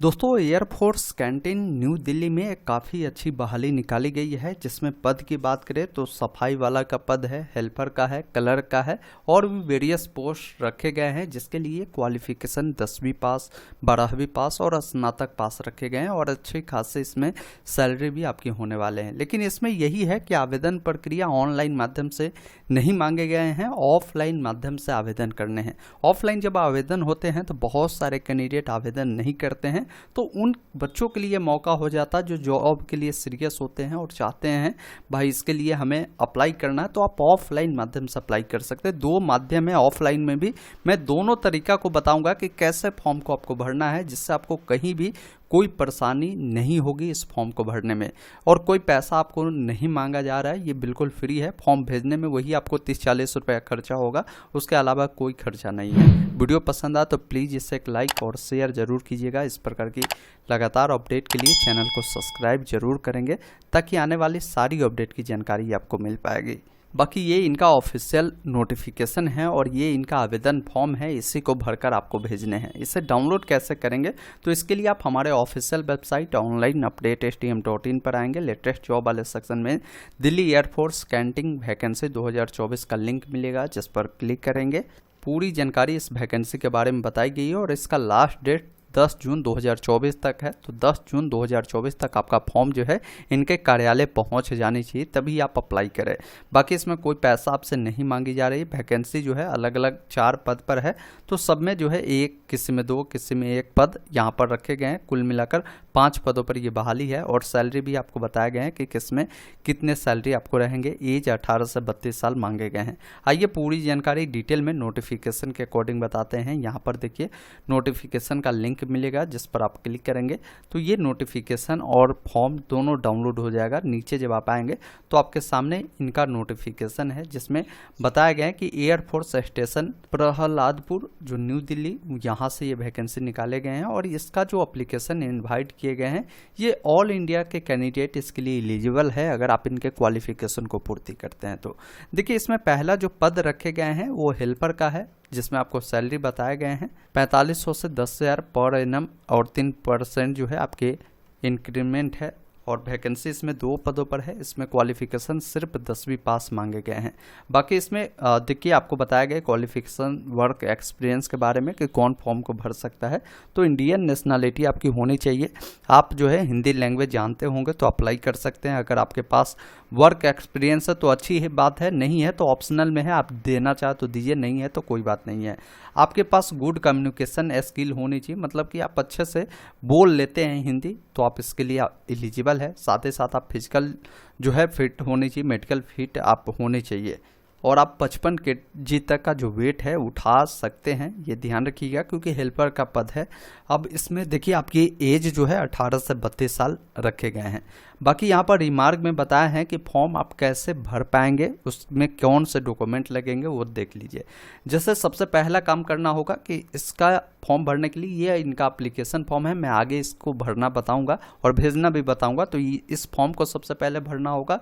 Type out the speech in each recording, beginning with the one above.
दोस्तों, air force canteen new Delhi में काफ़ी अच्छी बहाली निकाली गई है, जिसमें पद की बात करें तो सफाई वाला का पद है, हेल्पर का है, कलर का है और भी वेरियस पोस्ट रखे गए हैं, जिसके लिए क्वालिफिकेशन 10वीं पास, 12वीं पास और स्नातक पास रखे गए हैं और अच्छी खासी इसमें सैलरी भी आपकी होने वाले हैं। लेकिन इसमें यही है कि आवेदन प्रक्रिया ऑनलाइन माध्यम से नहीं मांगे गए हैं, ऑफलाइन माध्यम से आवेदन करने हैं। ऑफलाइन जब आवेदन होते हैं तो बहुत सारे कैंडिडेट आवेदन नहीं करते हैं, तो उन बच्चों के लिए मौका हो जाता है जो जॉब के लिए सीरियस होते हैं और चाहते हैं भाई इसके लिए हमें अप्लाई करना है, तो आप ऑफलाइन माध्यम से अप्लाई कर सकते हैं। दो माध्यम है, ऑफलाइन में भी मैं दोनों तरीका को बताऊंगा कि कैसे फॉर्म को आपको भरना है, जिससे आपको कहीं भी कोई परेशानी नहीं होगी इस फॉर्म को भरने में। और कोई पैसा आपको नहीं मांगा जा रहा है, ये बिल्कुल फ्री है। फॉर्म भेजने में वही आपको 30-40 रुपये खर्चा होगा, उसके अलावा कोई खर्चा नहीं है। वीडियो पसंद आया तो प्लीज़ इसे एक लाइक और शेयर जरूर कीजिएगा। इस प्रकार की लगातार अपडेट के लिए चैनल को सब्सक्राइब जरूर करेंगे, ताकि आने वाली सारी अपडेट की जानकारी आपको मिल पाएगी। बाकी ये इनका ऑफिशियल नोटिफिकेशन है और ये इनका आवेदन फॉर्म है, इसी को भरकर आपको भेजने हैं। इसे डाउनलोड कैसे करेंगे, तो इसके लिए आप हमारे official website online update stm.in पर आएंगे। लेटेस्ट जॉब वाले सेक्शन में दिल्ली एयरफोर्स कैंटीन वैकेंसी 2024 का लिंक मिलेगा, जिस पर क्लिक करेंगे। पूरी जानकारी इस वैकेंसी के बारे में बताई गई है और इसका लास्ट डेट 10 जून 2024 तक है। तो 10 जून 2024 तक आपका फॉर्म जो है इनके कार्यालय पहुंच जानी चाहिए, तभी आप अप्लाई करें। बाकी इसमें कोई पैसा आपसे नहीं मांगी जा रही। वैकेंसी जो है अलग अलग 4 पद पर है, तो सब में जो है एक, किसी में 2, किसी में 1 पद यहाँ पर रखे गए हैं। कुल मिलाकर 5 पदों पर ये बहाली है और सैलरी भी आपको बताया गया है कि किसमें कितने सैलरी आपको रहेंगे। एज 18 से 32 साल मांगे गए हैं। आइए पूरी जानकारी डिटेल में नोटिफिकेशन के अकॉर्डिंग बताते हैं। यहाँ पर देखिए नोटिफिकेशन का लिंक मिलेगा, जिस पर आप क्लिक करेंगे तो ये नोटिफिकेशन और फॉर्म दोनों डाउनलोड हो जाएगा। नीचे जब आप आएंगे तो आपके सामने इनका नोटिफिकेशन है, जिसमें बताया गया है कि एयरफोर्स स्टेशन प्रहलादपुर जो न्यू दिल्ली, यहाँ से ये वैकेंसी निकाले गए हैं और इसका जो एप्लीकेशन इनवाइट किए गए हैं, ये ऑल इंडिया के कैंडिडेट इसके लिए एलिजिबल है, अगर आप इनके क्वालिफिकेशन को पूर्ति करते हैं तो। देखिए इसमें पहला जो पद रखे गए हैं वो हेल्पर का है, जिसमें आपको सैलरी बताए गए हैं 4500 से 10,000 पर एनम और 3% जो है आपके इंक्रीमेंट है। और वैकेंसी इसमें 2 पदों पर है। इसमें क्वालिफिकेशन सिर्फ 10वीं पास मांगे गए हैं। बाकी इसमें देखिए आपको बताया गया क्वालिफिकेशन वर्क एक्सपीरियंस के बारे में कि कौन फॉर्म को भर सकता है। तो इंडियन नेशनलिटी आपकी होनी चाहिए। आप जो है हिंदी लैंग्वेज जानते होंगे तो अप्लाई कर सकते हैं। अगर आपके पास वर्क एक्सपीरियंस है तो अच्छी ही बात है, नहीं है तो ऑप्शनल में है, आप देना चाहे तो दीजिए, नहीं है तो कोई बात नहीं है। आपके पास गुड कम्युनिकेशन स्किल होनी चाहिए, मतलब कि आप अच्छे से बोल लेते हैं हिंदी, तो आप इसके लिए एलिजिबल है। साथ ही साथ आप फिजिकल जो है फिट होनी चाहिए, मेडिकल फिट आप होने चाहिए और आप 55 kg तक का जो वेट है उठा सकते हैं, ये ध्यान रखिएगा क्योंकि हेल्पर का पद है। अब इसमें देखिए आपकी एज जो है 18 से 32 साल रखे गए हैं। बाकी यहाँ पर रिमार्क में बताया है कि फॉर्म आप कैसे भर पाएंगे, उसमें कौन से डॉक्यूमेंट लगेंगे वो देख लीजिए। जैसे सबसे पहला काम करना होगा कि इसका फॉर्म भरने के लिए ये इनका एप्लीकेशन फॉर्म है, मैं आगे इसको भरना बताऊंगा और भेजना भी बताऊंगा। तो इस फॉर्म को सबसे पहले भरना होगा।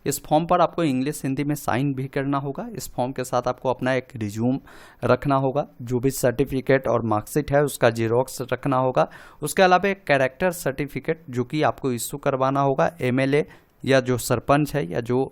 इस फॉर्म पर आपको इंग्लिश हिंदी में साइन भी करना होगा। इस फॉर्म के साथ आपको अपना एक रिज्यूम रखना होगा, जो भी सर्टिफिकेट और मार्कशीट है उसका जीरोक्स रखना होगा। उसके अलावा एक कैरेक्टर सर्टिफिकेट जो कि आपको इशू करवाना होगा। एमएलए या जो सरपंच है या जो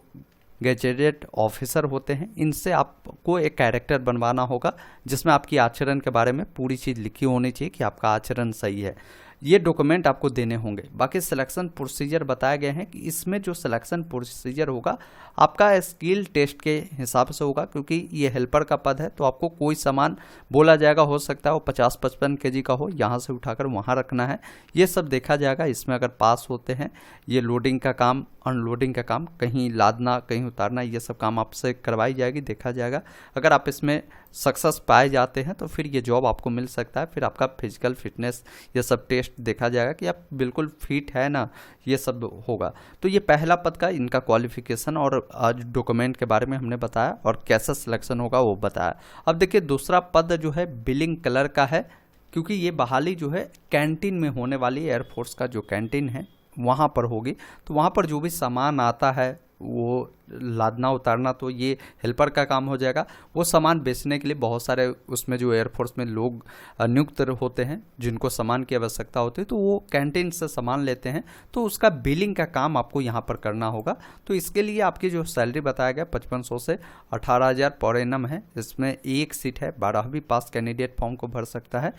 गैजेटेड ऑफिसर होते हैं, इनसे आपको एक कैरेक्टर बनवाना होगा, जिसमें आपकी आचरण के बारे में पूरी चीज़ लिखी होनी चाहिए कि आपका आचरण सही है। ये डॉक्यूमेंट आपको देने होंगे। बाकी सिलेक्शन प्रोसीजर बताए गए हैं कि इसमें जो सिलेक्शन प्रोसीजर होगा आपका स्किल टेस्ट के हिसाब से होगा, क्योंकि ये हेल्पर का पद है तो आपको कोई सामान बोला जाएगा, हो सकता है वो 50-55 kg का हो, यहाँ से उठाकर वहाँ रखना है, ये सब देखा जाएगा। इसमें अगर पास होते हैं, ये लोडिंग का काम, अनलोडिंग का काम, कहीं लादना कहीं उतारना, ये सब काम आपसे करवाई जाएगी, देखा जाएगा। अगर आप इसमें सक्सेस पाए जाते हैं तो फिर ये जॉब आपको मिल सकता है। फिर आपका फिजिकल फिटनेस ये सब टेस्ट देखा जाएगा कि आप बिल्कुल फिट है ना, ये सब होगा। तो ये पहला पद का इनका क्वालिफिकेशन और आज डॉक्यूमेंट के बारे में हमने बताया और कैसा सिलेक्शन होगा वो बताया। अब देखिए दूसरा पद जो है बिलिंग कलर का है, क्योंकि ये बहाली जो है कैंटीन में होने वाली एयरफोर्स का जो कैंटीन है वहाँ पर होगी। तो वहाँ पर जो भी सामान आता है वो लादना उतारना तो ये हेल्पर का काम हो जाएगा। वो सामान बेचने के लिए बहुत सारे उसमें जो एयरफोर्स में लोग नियुक्त होते हैं जिनको सामान की आवश्यकता होती है, तो वो कैंटीन से सामान लेते हैं, तो उसका बिलिंग का काम आपको यहाँ पर करना होगा। तो इसके लिए आपकी जो सैलरी बताया गया 5500 से 18,000 पर एनम है। इसमें एक सीट है, 12वीं पास कैंडिडेट फॉर्म को भर सकता है।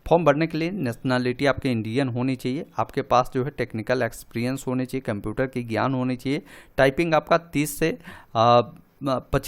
फॉर्म भरने के लिए नेशनलिटी आपके इंडियन होनी चाहिए, आपके पास जो है टेक्निकल एक्सपीरियंस होनी चाहिए, कंप्यूटर की ज्ञान होनी चाहिए, टाइपिंग आपका 25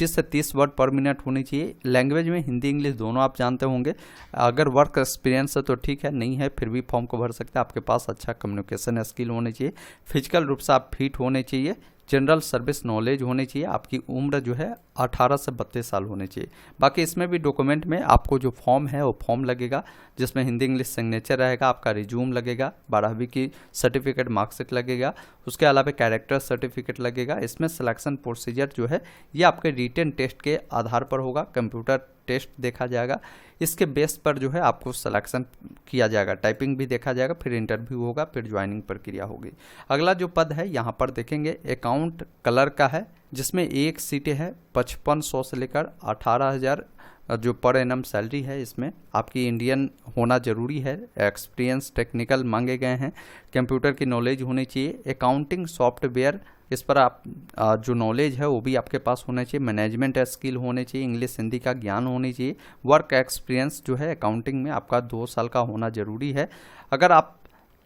से 30 वर्ड पर मिनट होनी चाहिए। लैंग्वेज में हिंदी इंग्लिश दोनों आप जानते होंगे। अगर वर्क एक्सपीरियंस है तो ठीक है, नहीं है फिर भी फॉर्म को भर सकते हैं। आपके पास अच्छा कम्युनिकेशन स्किल होनी चाहिए, फिजिकल रूप से आप फिट होने चाहिए, जनरल सर्विस नॉलेज होनी चाहिए, आपकी उम्र जो है 18 से 32 साल होनी चाहिए। बाकी इसमें भी डॉक्यूमेंट में आपको जो फॉर्म है वो फॉर्म लगेगा जिसमें हिंदी इंग्लिश सिग्नेचर रहेगा, आपका रिज्यूम लगेगा, 12वीं की सर्टिफिकेट मार्कशीट लगेगा, उसके अलावा कैरेक्टर सर्टिफिकेट लगेगा। इसमें सिलेक्शन प्रोसीजर जो है ये आपके रिटन टेस्ट के आधार पर होगा, कंप्यूटर टेस्ट देखा जाएगा, इसके बेस पर जो है आपको सिलेक्शन किया जाएगा, टाइपिंग भी देखा जाएगा, फिर इंटरव्यू होगा, फिर ज्वाइनिंग प्रक्रिया होगी। अगला जो पद है यहाँ पर देखेंगे अकाउंट क्लर्क का है, जिसमें एक सीटें है 5500 से लेकर 18,000 जो पर एनम सैलरी है। इसमें आपकी इंडियन होना जरूरी है, एक्सपीरियंस टेक्निकल मांगे गए हैं, कंप्यूटर की नॉलेज होनी चाहिए, अकाउंटिंग सॉफ्टवेयर इस पर आप जो नॉलेज है वो भी आपके पास होना चाहिए, मैनेजमेंट स्किल होने चाहिए, इंग्लिश हिंदी का ज्ञान होनी चाहिए, वर्क एक्सपीरियंस जो है अकाउंटिंग में आपका 2 साल का होना जरूरी है। अगर आप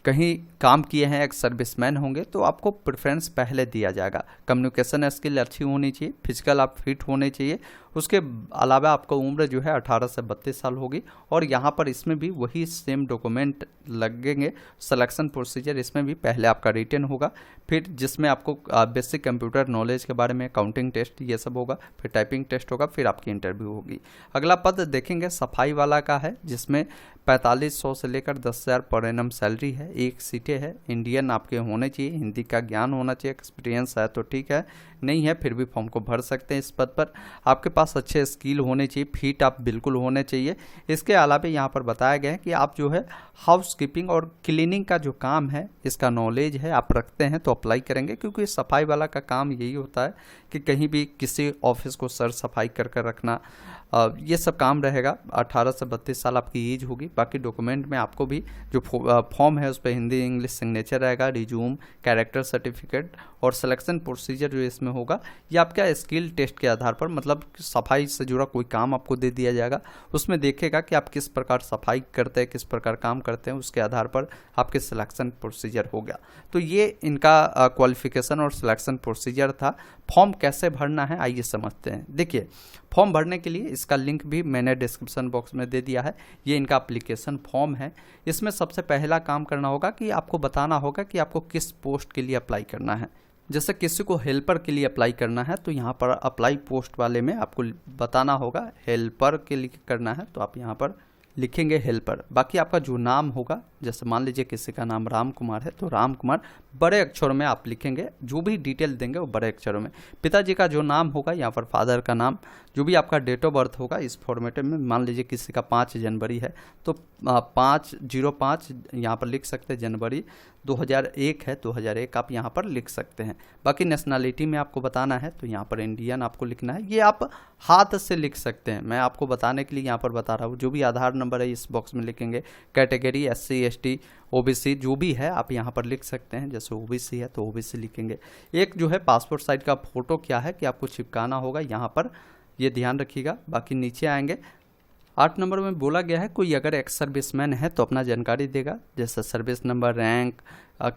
कहीं काम किए हैं, एक सर्विसमैन होंगे तो आपको प्रेफरेंस पहले दिया जाएगा। कम्युनिकेशन स्किल अच्छी होनी चाहिए, फिजिकल आप फिट होने चाहिए, उसके अलावा आपका उम्र जो है 18 से 32 साल होगी। और यहाँ पर इसमें भी वही सेम डॉक्यूमेंट लगेंगे। सिलेक्शन प्रोसीजर इसमें भी पहले आपका रिटन होगा, फिर जिसमें आपको बेसिक कंप्यूटर नॉलेज के बारे में काउंटिंग टेस्ट ये सब होगा, फिर टाइपिंग टेस्ट होगा, फिर आपकी इंटरव्यू होगी। अगला पद देखेंगे सफाई वाला का है, जिसमें 4500 से लेकर 10,000 पर एनम सैलरी है, एक सीटें है, इंडियन आपके होने चाहिए, हिंदी का ज्ञान होना चाहिए, एक्सपीरियंस है तो ठीक है, नहीं है फिर भी फॉर्म को भर सकते हैं। इस पद पर आपके पास अच्छे स्किल होने चाहिए, फिट आप बिल्कुल होने चाहिए। इसके अलावा यहाँ पर बताया गया है कि आप जो है हाउस कीपिंग और क्लीनिंग का जो काम है इसका नॉलेज है आप रखते हैं तो अप्लाई करेंगे, क्योंकि सफाई वाला का काम यही होता है कि कहीं भी किसी ऑफिस को सर सफाई कर कर रखना, ये सब काम रहेगा। 18 से 32 साल आपकी एज होगी। बाकी डॉक्यूमेंट में आपको भी जो फॉर्म है उस पर हिंदी इंग्लिश सिग्नेचर रहेगा, रिज्यूम, कैरेक्टर सर्टिफिकेट और सिलेक्शन प्रोसीजर जो इसमें होगा ये आपका स्किल टेस्ट के आधार पर, मतलब सफाई से जुड़ा कोई काम आपको दे दिया जाएगा, उसमें देखेगा कि आप किस प्रकार सफाई करते हैं, किस प्रकार काम करते हैं, उसके आधार पर आपके सिलेक्शन प्रोसीजर हो गया। तो ये इनका क्वालिफिकेशन और सिलेक्शन प्रोसीजर था। फॉर्म कैसे भरना है आइए समझते हैं। देखिए फॉर्म भरने के लिए इसका लिंक भी मैंने डिस्क्रिप्शन बॉक्स में दे दिया है। ये इनका एप्लीकेशन फॉर्म है। इसमें सबसे पहला काम करना होगा कि आपको बताना होगा कि आपको किस पोस्ट के लिए अप्लाई करना है। जैसे किसी को हेल्पर के लिए अप्लाई करना है तो यहाँ पर अप्लाई पोस्ट वाले में आपको बताना होगा हेल्पर के लिए करना है, तो आप यहाँ पर लिखेंगे हेल्पर। बाकी आपका जो नाम होगा, जैसे मान लीजिए किसी का नाम राम कुमार है तो राम कुमार बड़े अक्षरों में आप लिखेंगे, जो भी डिटेल देंगे वो बड़े अक्षरों में। पिताजी का जो नाम होगा यहाँ पर फादर का नाम, जो भी आपका डेट ऑफ बर्थ होगा इस फॉर्मेट में, मान लीजिए किसी का 5 जनवरी है तो 5/05 यहाँ पर लिख सकते हैं, जनवरी 2001 है 2001 आप यहाँ पर लिख सकते हैं। बाकी नेशनलिटी में आपको बताना है तो यहाँ पर इंडियन आपको लिखना है, ये आप हाथ से लिख सकते हैं, मैं आपको बताने के लिए यहाँ पर बता रहा हूँ। जो भी आधार नंबर है इस बॉक्स में लिखेंगे, कैटेगरी SC ST OBC जो भी है आप यहाँ पर लिख सकते हैं, जैसे OBC है तो OBC लिखेंगे। एक जो है पासपोर्ट साइज का फोटो क्या है कि आपको चिपकाना होगा यहाँ पर, ये ध्यान रखिएगा। बाकी नीचे आएंगे 8 नंबर में बोला गया है कोई अगर एक्स सर्विसमैन है तो अपना जानकारी देगा, जैसे सर्विस नंबर, रैंक,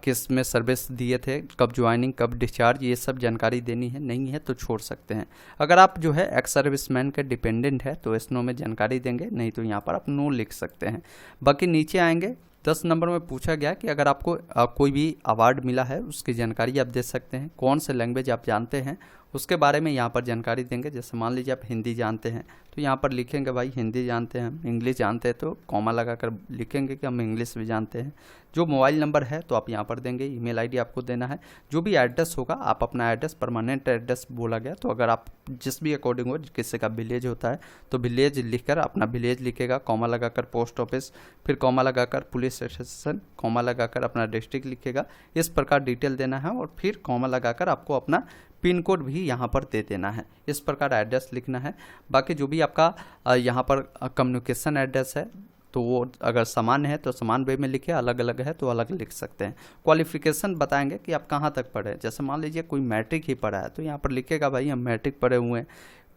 किस में सर्विस दिए थे, कब ज्वाइनिंग, कब डिस्चार्ज, ये सब जानकारी देनी है। नहीं है तो छोड़ सकते हैं। अगर आप जो है एक्स सर्विसमैन के डिपेंडेंट है तो एस नो में जानकारी देंगे, नहीं तो यहाँ पर आप नो लिख सकते हैं। बाकी नीचे आएंगे 10 नंबर में पूछा गया कि अगर आपको कोई भी अवार्ड मिला है उसकी जानकारी आप दे सकते हैं, कौन से लैंग्वेज आप जानते हैं उसके बारे में यहाँ पर जानकारी देंगे। जैसे मान लीजिए आप हिंदी जानते हैं तो यहाँ पर लिखेंगे भाई हिंदी जानते हैं, इंग्लिश जानते हैं तो कॉमा लगाकर लिखेंगे कि हम इंग्लिश भी जानते हैं। जो मोबाइल नंबर है तो आप यहाँ पर देंगे, ईमेल आईडी आपको देना है। जो भी एड्रेस होगा आप अपना एड्रेस, परमानेंट एड्रेस बोला गया तो अगर आप जिस भी अकॉर्डिंग हो, किसी का विलेज होता है तो विलेज लिखकर अपना विलेज लिखेगा, कॉमा लगाकर पोस्ट ऑफिस, फिर कॉमा लगाकर पुलिस स्टेशन, कॉमा लगाकर अपना डिस्ट्रिक्ट लिखेगा। इस प्रकार डिटेल देना है और फिर कॉमा लगाकर आपको अपना पिन कोड भी यहाँ पर दे देना है। इस प्रकार एड्रेस लिखना है। बाकी जो भी आपका यहाँ पर कम्युनिकेशन एड्रेस है तो वो अगर समान है तो समान वे में लिखे, अलग अलग है तो अलग लिख सकते हैं। क्वालिफिकेशन बताएंगे कि आप कहाँ तक पढ़े, जैसे मान लीजिए कोई मैट्रिक ही पढ़ा है तो यहाँ पर लिखेगा भाई हम मैट्रिक पढ़े हुए हैं।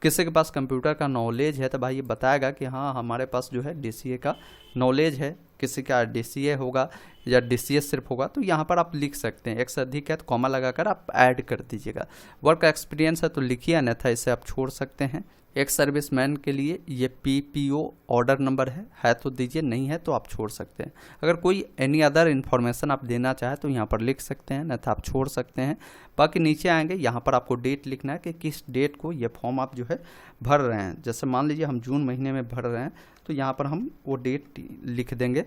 किसी के पास कंप्यूटर का नॉलेज है तो भाई ये बताएगा कि हाँ हमारे पास जो है DCA का नॉलेज है। किसी का DCA होगा या DCS सिर्फ होगा तो यहाँ पर आप लिख सकते हैं। एक से अधिक है तो कॉमा लगाकर आप ऐड कर दीजिएगा। वर्क एक्सपीरियंस है तो लिखिए, अन्यथा इसे आप छोड़ सकते हैं। एक सर्विसमैन के लिए ये PPO ऑर्डर नंबर है तो दीजिए, नहीं है तो आप छोड़ सकते हैं। अगर कोई एनी अदर इन्फॉर्मेशन आप देना चाहे तो यहाँ पर लिख सकते हैं, अन्यथा आप छोड़ सकते हैं। बाकी नीचे आएंगे, यहाँ पर आपको डेट लिखना है कि किस डेट को ये फॉर्म आप जो है भर रहे हैं। जैसे मान लीजिए हम जून महीने में भर रहे हैं तो यहाँ पर हम वो डेट लिख देंगे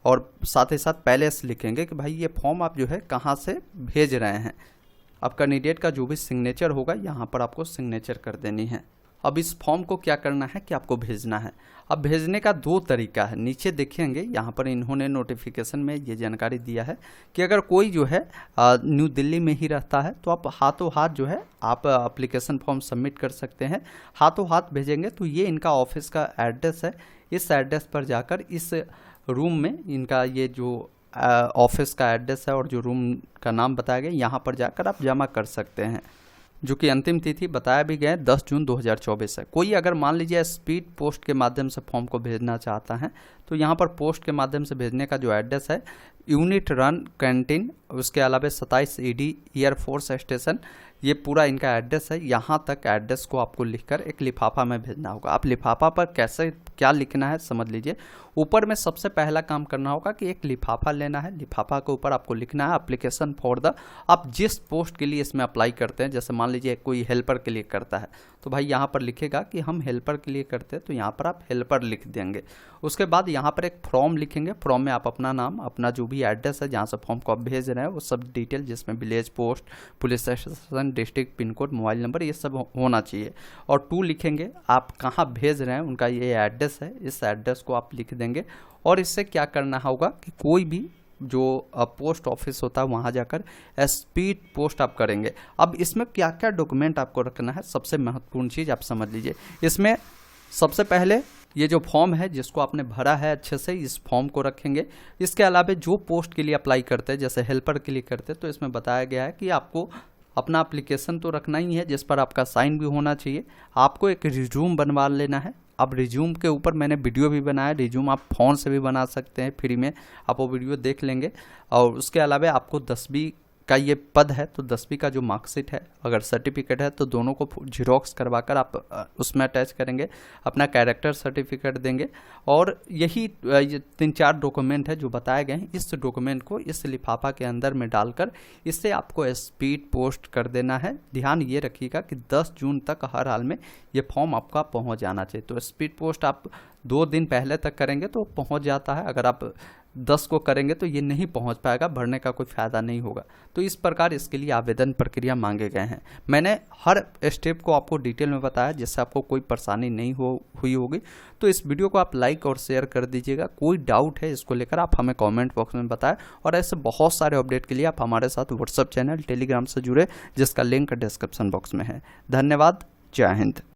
और साथ ही साथ पहले से लिखेंगे कि भाई ये फॉर्म आप जो है कहाँ से भेज रहे हैं। अब कैंडिडेट का जो भी सिग्नेचर होगा यहाँ पर आपको सिग्नेचर कर देनी है। अब इस फॉर्म को क्या करना है कि आपको भेजना है। अब भेजने का 2 तरीका है, नीचे देखेंगे यहाँ पर इन्होंने नोटिफिकेशन में ये जानकारी दिया है कि अगर कोई जो है न्यू दिल्ली में ही रहता है तो आप हाथों हाथ जो है आप एप्लीकेशन फॉर्म सबमिट कर सकते हैं। हाथों हाथ भेजेंगे तो ये इनका ऑफिस का एड्रेस है, इस एड्रेस पर जाकर इस रूम में इनका ये जो ऑफिस का एड्रेस है और जो रूम का नाम बताया गया यहाँ पर जाकर आप जमा कर सकते हैं, जो कि अंतिम तिथि बताया भी गया 10 जून 2024 है। कोई अगर मान लीजिए स्पीड पोस्ट के माध्यम से फॉर्म को भेजना चाहता है तो यहाँ पर पोस्ट के माध्यम से भेजने का जो एड्रेस है यूनिट रन कैंटीन, उसके अलावा 27 ED एयरफोर्स स्टेशन, ये पूरा इनका एड्रेस है। यहाँ तक एड्रेस को आपको लिखकर एक लिफाफा में भेजना होगा। आप लिफाफा पर कैसे क्या लिखना है समझ लीजिए। ऊपर में सबसे पहला काम करना होगा कि एक लिफाफा लेना है, लिफाफा के ऊपर आपको लिखना है एप्लीकेशन फॉर द, आप जिस पोस्ट के लिए इसमें अप्लाई करते हैं। जैसे मान लीजिए कोई हेल्पर के लिए करता है तो भाई यहाँ पर लिखेगा कि हम हेल्पर के लिए करते हैं तो यहाँ पर आप हेल्पर लिख देंगे। उसके बाद यहाँ पर एक फॉर्म लिखेंगे, फॉर्म में आप अपना नाम, अपना जो भी एड्रेस है जहाँ से फॉर्म को आप भेज रहे हैं वो सब डिटेल, जिसमें village, post, police station, district, pin code, mobile number, ये सब होना चाहिए। और 2 लिखेंगे आप कहाँ भेज रहे हैं, उनका ये एड्रेस है, इस एड्रेस को आप लिख देंगे। और इससे क्या करना होगा कि कोई भी जो पोस्ट ऑफिस होता है वहाँ जाकर स्पीड पोस्ट आप करेंगे। अब इसमें क्या क्या डॉक्यूमेंट आपको रखना है, सबसे महत्वपूर्ण चीज़ आप समझ लीजिए। इसमें सबसे पहले ये जो फॉर्म है जिसको आपने भरा है अच्छे से, इस फॉर्म को रखेंगे। इसके अलावा जो पोस्ट के लिए अप्लाई करते हैं, जैसे हेल्पर के लिए करते हैं, तो इसमें बताया गया है कि आपको अपना एप्लीकेशन तो रखना ही है जिस पर आपका साइन भी होना चाहिए। आपको एक रिज्यूम बनवा लेना है। अब रिज्यूम के ऊपर मैंने वीडियो भी बनाया, रिज्यूम आप फ़ोन से भी बना सकते हैं फ्री में, आप वो वीडियो देख लेंगे। और उसके अलावा आपको 10वीं का ये पद है तो 10वीं का जो मार्कशीट है, अगर सर्टिफिकेट है तो दोनों को झिरोक्स करवाकर आप उसमें अटैच करेंगे। अपना कैरेक्टर सर्टिफिकेट देंगे और यही ये 3-4 डॉक्यूमेंट है जो बताए गए हैं। इस डॉक्यूमेंट को इस लिफाफा के अंदर में डालकर इससे आपको स्पीड पोस्ट कर देना है। ध्यान ये रखिएगा कि 10 जून तक हर हाल में ये फॉर्म आपका पहुंच जाना चाहिए। तो स्पीड पोस्ट आप 2 दिन पहले तक करेंगे तो पहुंच जाता है, अगर आप 10 को करेंगे तो ये नहीं पहुंच पाएगा, भरने का कोई फ़ायदा नहीं होगा। तो इस प्रकार इसके लिए आवेदन प्रक्रिया मांगे गए हैं। मैंने हर स्टेप को आपको डिटेल में बताया जिससे आपको कोई परेशानी नहीं हुई होगी। तो इस वीडियो को आप लाइक और शेयर कर दीजिएगा। कोई डाउट है इसको लेकर आप हमें कमेंट बॉक्स में बताएं। और ऐसे बहुत सारे अपडेट के लिए आप हमारे साथ व्हाट्सएप चैनल, टेलीग्राम से जुड़े, जिसका लिंक डिस्क्रिप्शन बॉक्स में है। धन्यवाद। जय हिंद।